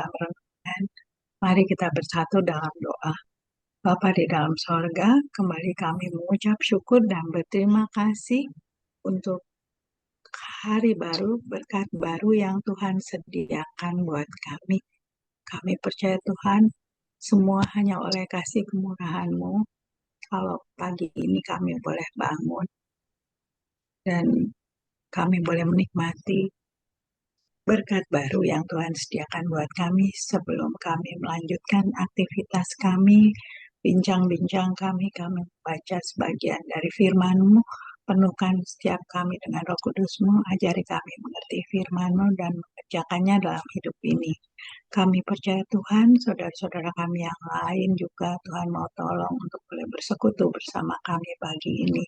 dalam renungan. Mari kita bersatu dalam doa. Bapa di dalam sorga, kembali kami mengucap syukur dan berterima kasih untuk hari baru, berkat baru yang Tuhan sediakan buat kami. Kami percaya Tuhan, semua hanya oleh kasih kemurahan-Mu. Kalau pagi ini kami boleh bangun dan kami boleh menikmati berkat baru yang Tuhan sediakan buat kami sebelum kami melanjutkan aktivitas kami, bincang-bincang kami baca sebagian dari firman-Mu, penuhkan setiap kami dengan Roh Kudus-Mu, ajari kami mengerti firman-Mu dan mengerjakannya dalam hidup ini. Kami percaya Tuhan, saudara-saudara kami yang lain juga Tuhan mau tolong untuk boleh bersekutu bersama kami pagi ini.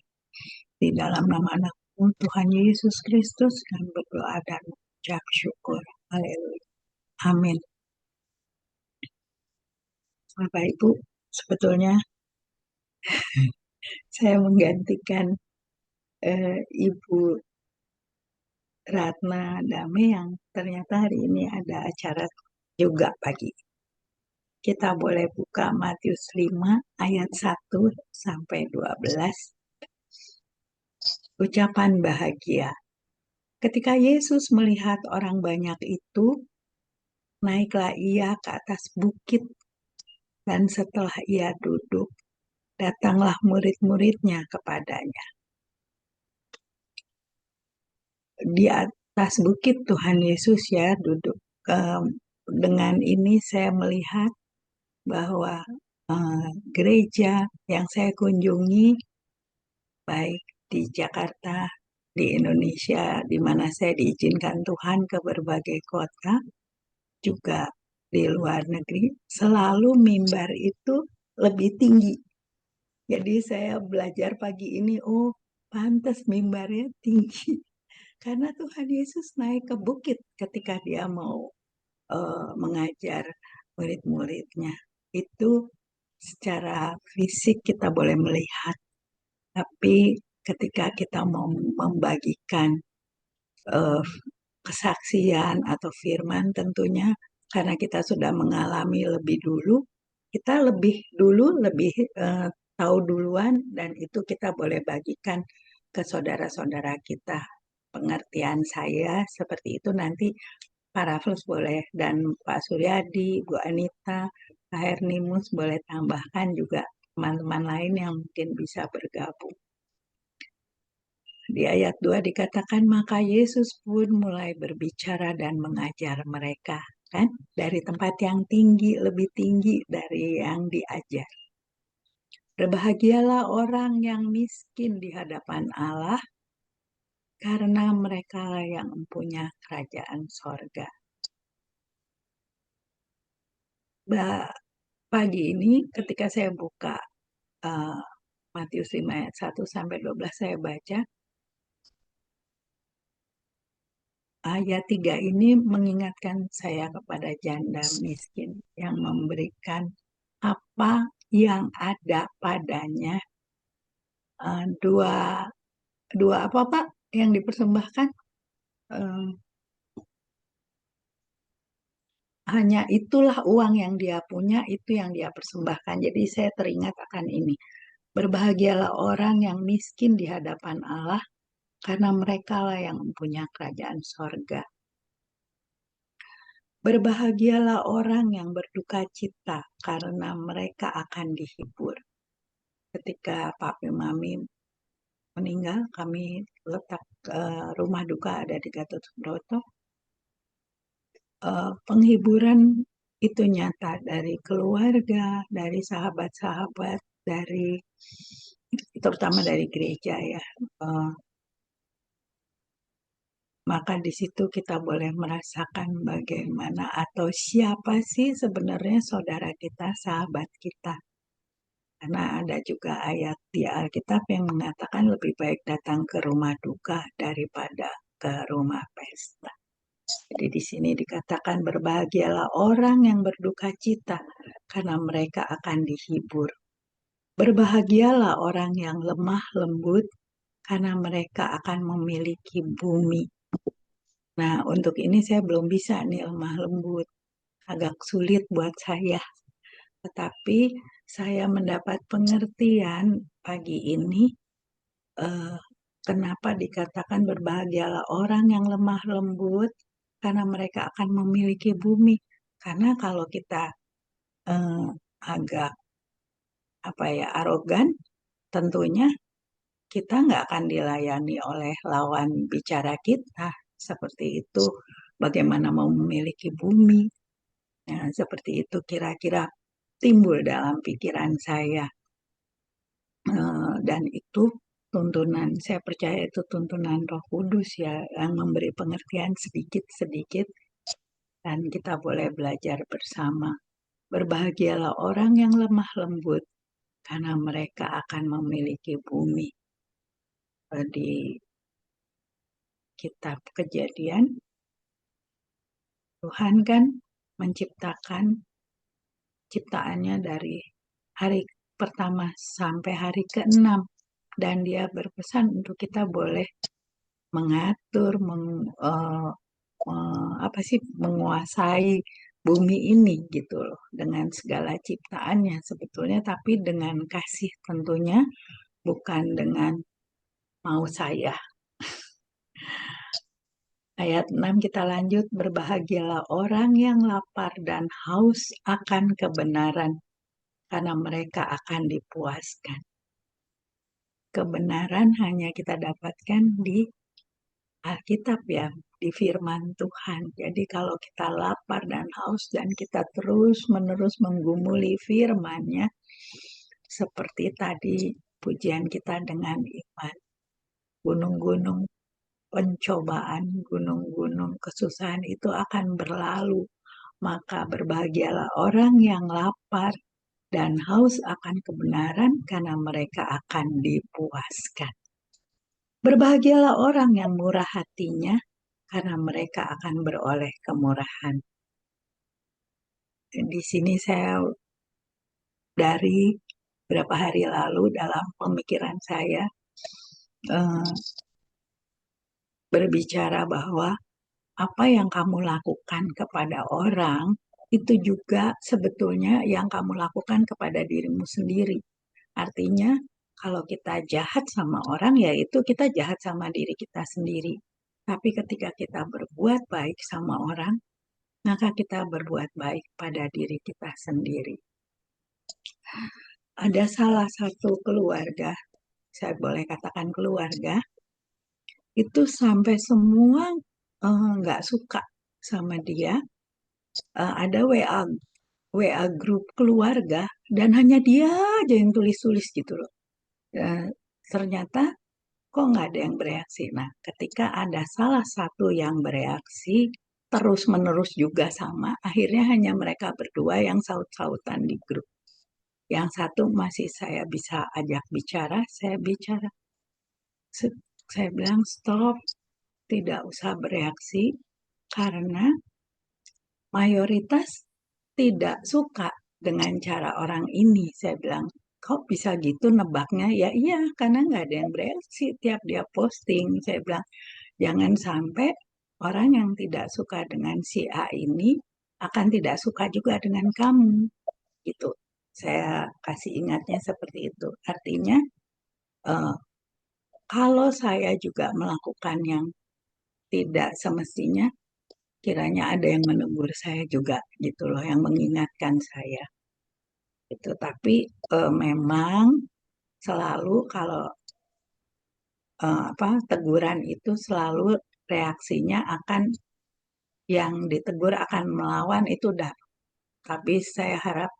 Di dalam nama anak-Mu Tuhan Yesus Kristus kami berdoa dan mengucap syukur. Haleluya. Amin. Bapak Ibu, sebetulnya saya menggantikan Ibu Ratna Dame yang ternyata hari ini ada acara juga pagi. Kita boleh buka Matius 5 ayat 1 sampai 12. Ucapan bahagia. Ketika Yesus melihat orang banyak itu, naiklah ia ke atas bukit, dan setelah ia duduk, datanglah murid-muridnya kepadanya. Di atas bukit Tuhan Yesus ya duduk. Dengan ini saya melihat bahwa gereja yang saya kunjungi, baik di Jakarta, di Indonesia, di mana saya diizinkan Tuhan ke berbagai kota, juga di luar negeri, selalu mimbar itu lebih tinggi. Jadi saya belajar pagi ini, oh pantas mimbarnya tinggi. Karena Tuhan Yesus naik ke bukit ketika dia mau mengajar murid-muridnya. Itu secara fisik kita boleh melihat. Tapi ketika kita mau membagikan kesaksian atau firman, tentunya karena kita sudah mengalami lebih dulu, kita lebih tahu duluan, dan itu kita boleh bagikan ke saudara-saudara kita. Pengertian saya seperti itu nanti Pak Raffles boleh, dan Pak Suryadi, Bu Anita, Pak Hernimus boleh tambahkan juga teman-teman lain yang mungkin bisa bergabung. Di ayat 2 dikatakan, maka Yesus pun mulai berbicara dan mengajar mereka. Kan? Dari tempat yang tinggi, lebih tinggi dari yang diajar. Berbahagialah orang yang miskin di hadapan Allah, karena mereka yang mempunyai kerajaan sorga. Pagi ini ketika saya buka Matius 5 ayat 1 sampai 12 saya baca, ayat 3 ini mengingatkan saya kepada janda miskin yang memberikan apa yang ada padanya. Dua apa Pak yang dipersembahkan? Hanya itulah uang yang dia punya, itu yang dia persembahkan. Jadi saya teringat akan ini. Berbahagialah orang yang miskin di hadapan Allah, karena mereka lah yang mempunyai kerajaan sorga. Berbahagialah orang yang berduka cita, karena mereka akan dihibur. Ketika Papi Mami meninggal, kami letak rumah duka ada di Gatot Subroto. Penghiburan itu nyata dari keluarga, dari sahabat-sahabat, terutama dari gereja ya. Maka di situ kita boleh merasakan bagaimana atau siapa sih sebenarnya saudara kita, sahabat kita. Karena ada juga ayat di Alkitab yang mengatakan lebih baik datang ke rumah duka daripada ke rumah pesta. Jadi di sini dikatakan berbahagialah orang yang berduka cita, karena mereka akan dihibur. Berbahagialah orang yang lemah lembut, karena mereka akan memiliki bumi. Nah, untuk ini saya belum bisa nih lemah lembut. agak sulit buat saya. Tetapi saya mendapat pengertian pagi ini, eh, kenapa dikatakan berbahagialah orang yang lemah lembut, karena mereka akan memiliki bumi. Karena kalau kita eh, agak arogan, tentunya kita nggak akan dilayani oleh lawan bicara kita. Seperti itu, bagaimana mau memiliki bumi. Nah, seperti itu kira-kira timbul dalam pikiran saya. Dan itu tuntunan, saya percaya itu tuntunan Roh Kudus ya, yang memberi pengertian sedikit-sedikit, dan kita boleh belajar bersama. Berbahagialah orang yang lemah lembut, karena mereka akan memiliki bumi. Di kitab Kejadian, Tuhan kan menciptakan ciptaannya dari hari pertama sampai hari ke-6, dan dia berpesan untuk kita boleh mengatur, menguasai bumi ini gitu loh, dengan segala ciptaannya sebetulnya, tapi dengan kasih tentunya, bukan dengan mau saya. Ayat 6 kita lanjut, berbahagialah orang yang lapar dan haus akan kebenaran, karena mereka akan dipuaskan. Kebenaran hanya kita dapatkan di Alkitab ya, di firman Tuhan. Jadi kalau kita lapar dan haus dan kita terus-menerus menggumuli firman-Nya, seperti tadi pujian kita dengan iman, gunung-gunung pencobaan, gunung-gunung kesusahan itu akan berlalu. Maka berbahagialah orang yang lapar dan haus akan kebenaran, karena mereka akan dipuaskan. Berbahagialah orang yang murah hatinya, karena mereka akan beroleh kemurahan. Di sini saya dari beberapa hari lalu dalam pemikiran saya berbicara bahwa apa yang kamu lakukan kepada orang itu juga sebetulnya yang kamu lakukan kepada dirimu sendiri. Artinya kalau kita jahat sama orang, ya itu kita jahat sama diri kita sendiri. Tapi ketika kita berbuat baik sama orang, maka kita berbuat baik pada diri kita sendiri. Ada salah satu keluarga, saya boleh katakan keluarga, itu sampai semua nggak suka sama dia. Ada WA grup keluarga, dan hanya dia aja yang tulis-tulis gitu loh. Ternyata kok nggak ada yang bereaksi. Nah, ketika ada salah satu yang bereaksi, terus-menerus juga sama, akhirnya hanya mereka berdua yang saut-sautan di grup. Yang satu masih saya bisa ajak bicara, saya bicara. Saya bilang stop, tidak usah bereaksi, karena mayoritas tidak suka dengan cara orang ini. Saya bilang, kok bisa gitu nebaknya? Ya iya, karena nggak ada yang bereaksi tiap dia posting. Saya bilang, jangan sampai orang yang tidak suka dengan si A ini akan tidak suka juga dengan kamu. Gitu. Saya kasih ingatnya seperti itu. Artinya, eh, kalau saya juga melakukan yang tidak semestinya, kiranya ada yang menegur saya juga, gitu loh, yang mengingatkan saya. Itu, tapi memang selalu kalau teguran itu selalu reaksinya akan, yang ditegur akan melawan, itu udah. Tapi saya harap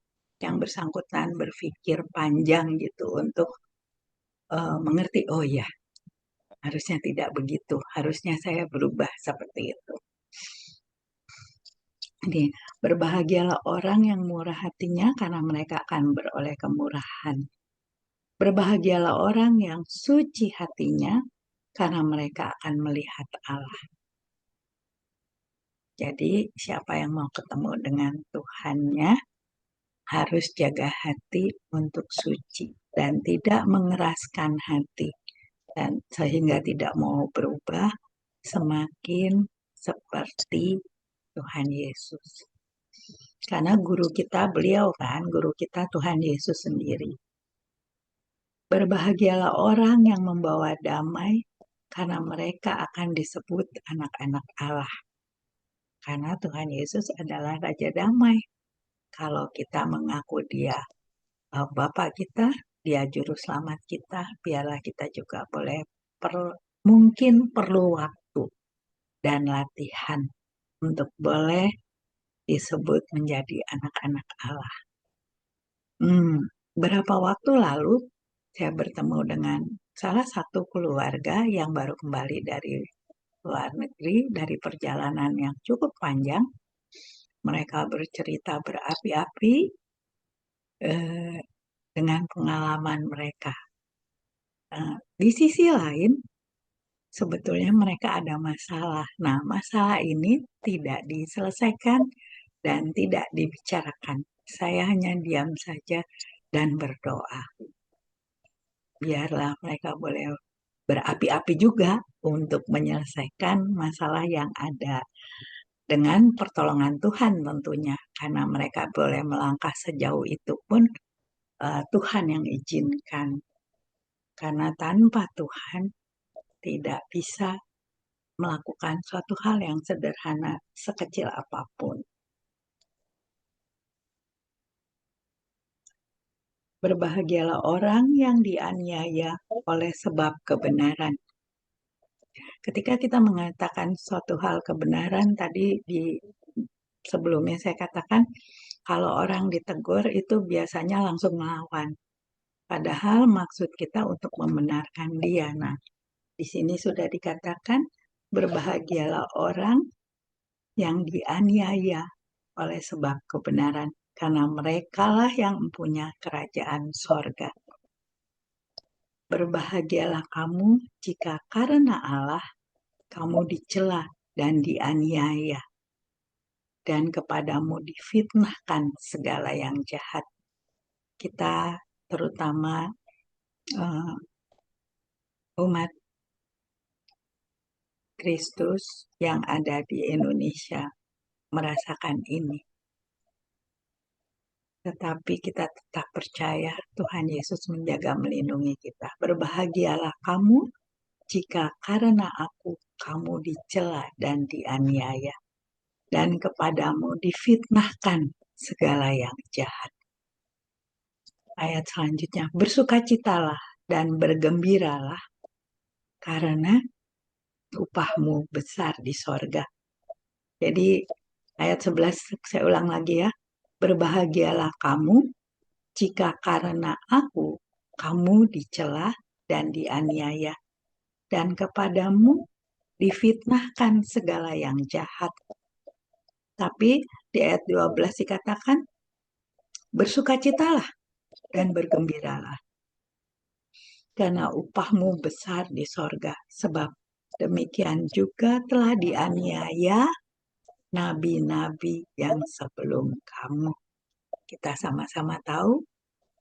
yang bersangkutan berpikir panjang gitu untuk mengerti, oh ya, harusnya tidak begitu, harusnya saya berubah seperti itu. Jadi, berbahagialah orang yang murah hatinya, karena mereka akan beroleh kemurahan. Berbahagialah orang yang suci hatinya, karena mereka akan melihat Allah. Jadi, siapa yang mau ketemu dengan Tuhannya harus jaga hati untuk suci dan tidak mengeraskan hati, dan sehingga tidak mau berubah semakin seperti Tuhan Yesus. Karena guru kita beliau kan, guru kita Tuhan Yesus sendiri. Berbahagialah orang yang membawa damai, karena mereka akan disebut anak-anak Allah. Karena Tuhan Yesus adalah Raja Damai. Kalau kita mengaku Dia Bapa kita, Dia Juru Selamat kita, biarlah kita juga boleh mungkin perlu waktu dan latihan untuk boleh disebut menjadi anak-anak Allah. Berapa waktu lalu saya bertemu dengan salah satu keluarga yang baru kembali dari luar negeri, dari perjalanan yang cukup panjang. Mereka bercerita berapi-api dengan pengalaman mereka. Di sisi lain, sebetulnya mereka ada masalah. Nah, masalah ini tidak diselesaikan dan tidak dibicarakan. Saya hanya diam saja dan berdoa. Biarlah mereka boleh berapi-api juga untuk menyelesaikan masalah yang ada. Dengan pertolongan Tuhan tentunya. Karena mereka boleh melangkah sejauh itu pun Tuhan yang izinkan. Karena tanpa Tuhan tidak bisa melakukan suatu hal yang sederhana sekecil apapun. Berbahagialah orang yang dianiaya oleh sebab kebenaran. Ketika kita mengatakan suatu hal kebenaran, tadi sebelumnya saya katakan, kalau orang ditegur itu biasanya langsung melawan. Padahal maksud kita untuk membenarkan dia. Nah, di sini sudah dikatakan, berbahagialah orang yang dianiaya oleh sebab kebenaran, karena merekalah yang mempunyai kerajaan sorga. Berbahagialah kamu jika karena Allah kamu dicela dan dianiaya, dan kepadamu difitnahkan segala yang jahat. Kita terutama umat Kristus yang ada di Indonesia merasakan ini. Tetapi kita tetap percaya Tuhan Yesus menjaga melindungi kita. Berbahagialah kamu jika karena aku kamu dicela dan dianiaya, dan kepadamu difitnahkan segala yang jahat. Ayat selanjutnya, bersukacitalah dan bergembiralah karena upahmu besar di sorga. Jadi ayat 11 saya ulang lagi ya. Berbahagialah kamu jika karena aku kamu dicela dan dianiaya, dan kepadamu difitnahkan segala yang jahat. Tapi di ayat 12 dikatakan, bersukacitalah dan bergembiralah, karena upahmu besar di sorga, sebab demikian juga telah dianiaya nabi-nabi yang sebelum kamu. Kita sama-sama tahu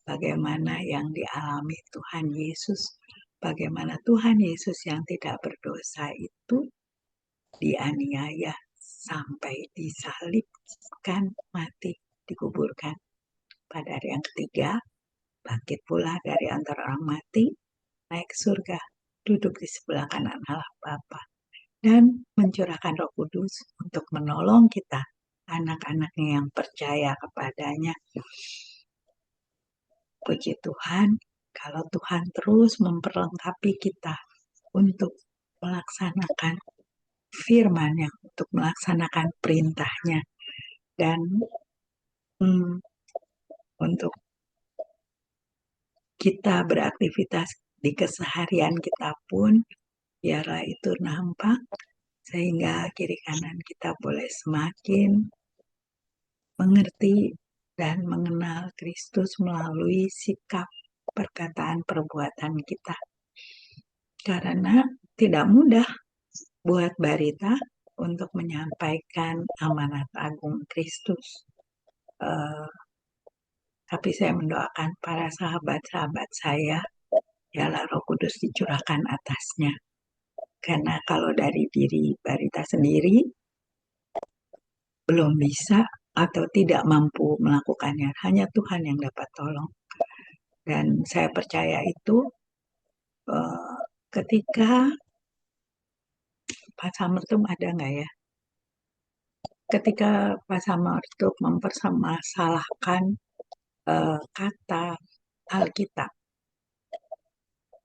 bagaimana yang dialami Tuhan Yesus, bagaimana Tuhan Yesus yang tidak berdosa itu dianiaya sampai disalibkan, mati, dikuburkan. Pada hari yang ketiga, bangkit pula dari antara orang mati, naik surga, duduk di sebelah kanan Allah Bapa, dan mencurahkan Roh Kudus untuk menolong kita, anak-anaknya yang percaya kepadanya. Puji Tuhan, kalau Tuhan terus memperlengkapi kita untuk melaksanakan firman-Nya, untuk melaksanakan perintahnya, dan untuk kita beraktivitas di keseharian kita pun, biarlah itu nampak, sehingga kiri kanan kita boleh semakin mengerti dan mengenal Kristus melalui sikap, perkataan, perbuatan kita. Karena tidak mudah buat Barita untuk menyampaikan amanat agung Kristus. Tapi saya mendoakan para sahabat-sahabat saya, biarlah Roh Kudus dicurahkan atasnya. Karena kalau dari diri Barita sendiri belum bisa, atau tidak mampu melakukannya. Hanya Tuhan yang dapat tolong. Dan saya percaya itu eh, ketika Pak Samertum ada nggak ya? Ketika Pak Samertum mempermasalahkan kata Alkitab,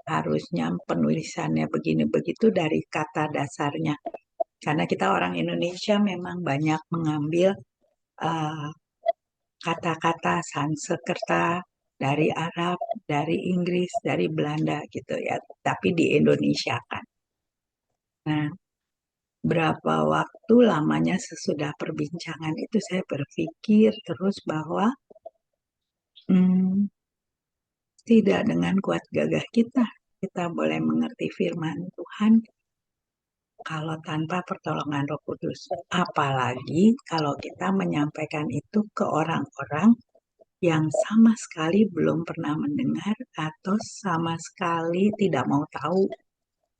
harusnya penulisannya begini begitu dari kata dasarnya. Karena kita orang Indonesia memang banyak mengambil eh, kata-kata Sanskerta dari Arab, dari Inggris, dari Belanda gitu ya. Tapi di Indonesia kan. Nah, berapa waktu lamanya sesudah perbincangan itu saya berpikir terus bahwa hmm, tidak dengan kuat gagah kita boleh mengerti firman Tuhan kalau tanpa pertolongan Roh Kudus. Apalagi kalau kita menyampaikan itu ke orang-orang yang sama sekali belum pernah mendengar atau sama sekali tidak mau tahu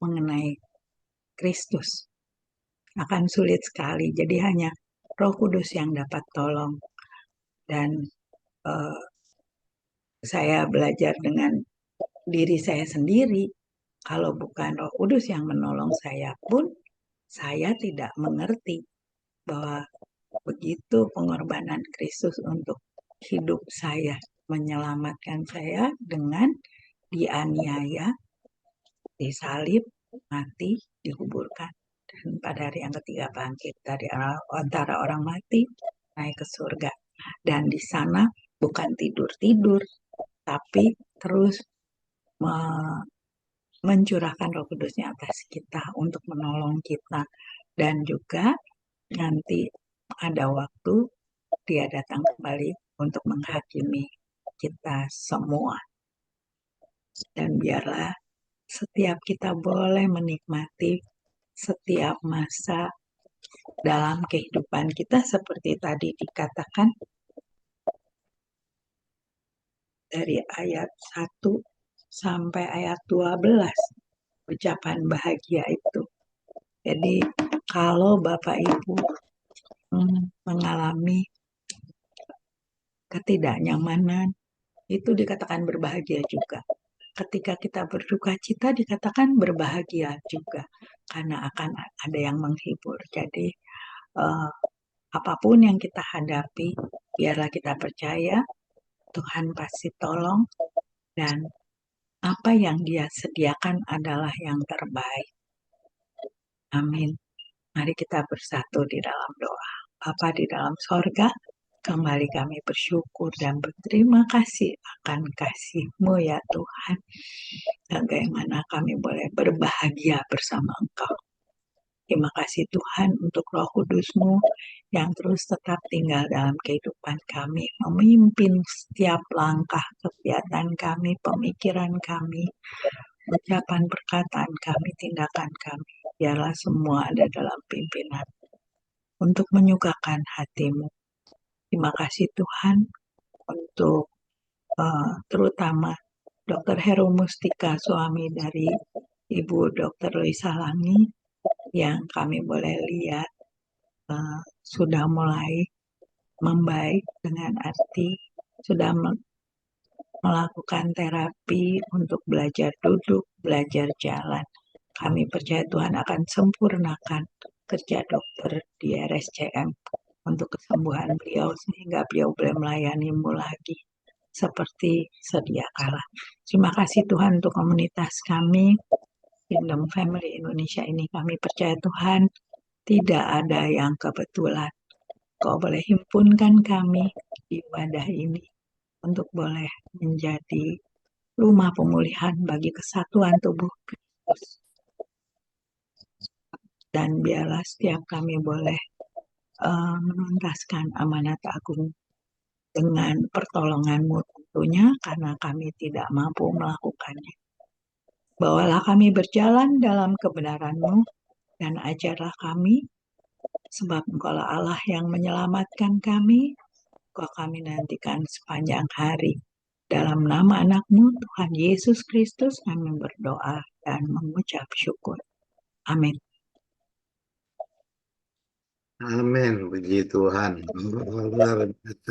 mengenai Kristus. Akan sulit sekali. Jadi hanya Roh Kudus yang dapat tolong. Dan eh, saya belajar dengan diri saya sendiri. Kalau bukan Roh Kudus yang menolong saya pun, saya tidak mengerti bahwa begitu pengorbanan Kristus untuk hidup saya, menyelamatkan saya dengan dianiaya, disalib, mati, dikuburkan. Dan pada hari yang ketiga bangkit dari antara orang mati, naik ke surga. Dan di sana bukan tidur-tidur, tapi terus mencurahkan Roh Kudusnya atas kita untuk menolong kita. Dan juga nanti ada waktu dia datang kembali untuk menghakimi kita semua. Dan biarlah setiap kita boleh menikmati setiap masa dalam kehidupan kita seperti tadi dikatakan dari ayat 1 sampai ayat 12 ucapan bahagia itu. Jadi kalau Bapak Ibu mengalami ketidaknyamanan, itu dikatakan berbahagia juga. Ketika kita berduka cita dikatakan berbahagia juga karena akan ada yang menghibur. Jadi eh, apapun yang kita hadapi, biarlah kita percaya Tuhan pasti tolong dan apa yang Dia sediakan adalah yang terbaik. Amin. Mari kita bersatu di dalam doa. Bapa di dalam sorga, kembali kami bersyukur dan berterima kasih akan kasih-Mu ya Tuhan. Bagaimana kami boleh berbahagia bersama Engkau. Terima kasih Tuhan untuk Roh Kudus-Mu yang terus tetap tinggal dalam kehidupan kami, memimpin setiap langkah kegiatan kami, pemikiran kami, ucapan perkataan kami, tindakan kami. Biarlah semua ada dalam pimpinan untuk menyukakan hati-Mu. Terima kasih Tuhan untuk terutama Dr. Heru Mustika, suami dari Ibu Dr. Loisa Langi, yang kami boleh lihat sudah mulai membaik dengan arti sudah melakukan terapi untuk belajar duduk, belajar jalan. Kami percaya Tuhan akan sempurnakan kerja dokter di RSCM untuk kesembuhan beliau sehingga beliau boleh melayani-Mu lagi seperti sedia kala. Terima kasih Tuhan untuk komunitas kami, Kingdom Family Indonesia ini. Kami percaya Tuhan tidak ada yang kebetulan. Kau boleh himpunkan kami di wadah ini untuk boleh menjadi rumah pemulihan bagi kesatuan tubuh Kristus. Dan biarlah setiap kami boleh menuntaskan amanat agung dengan pertolongan-Mu tentunya karena kami tidak mampu melakukannya. Bawalah kami berjalan dalam kebenaran-Mu dan ajarlah kami sebab Engkaulah Allah yang menyelamatkan kami. Engkau kami nantikan sepanjang hari. Dalam nama anak-Mu Tuhan Yesus Kristus kami berdoa dan mengucap syukur. Amin. Amin, puji Tuhan. Luar biasa.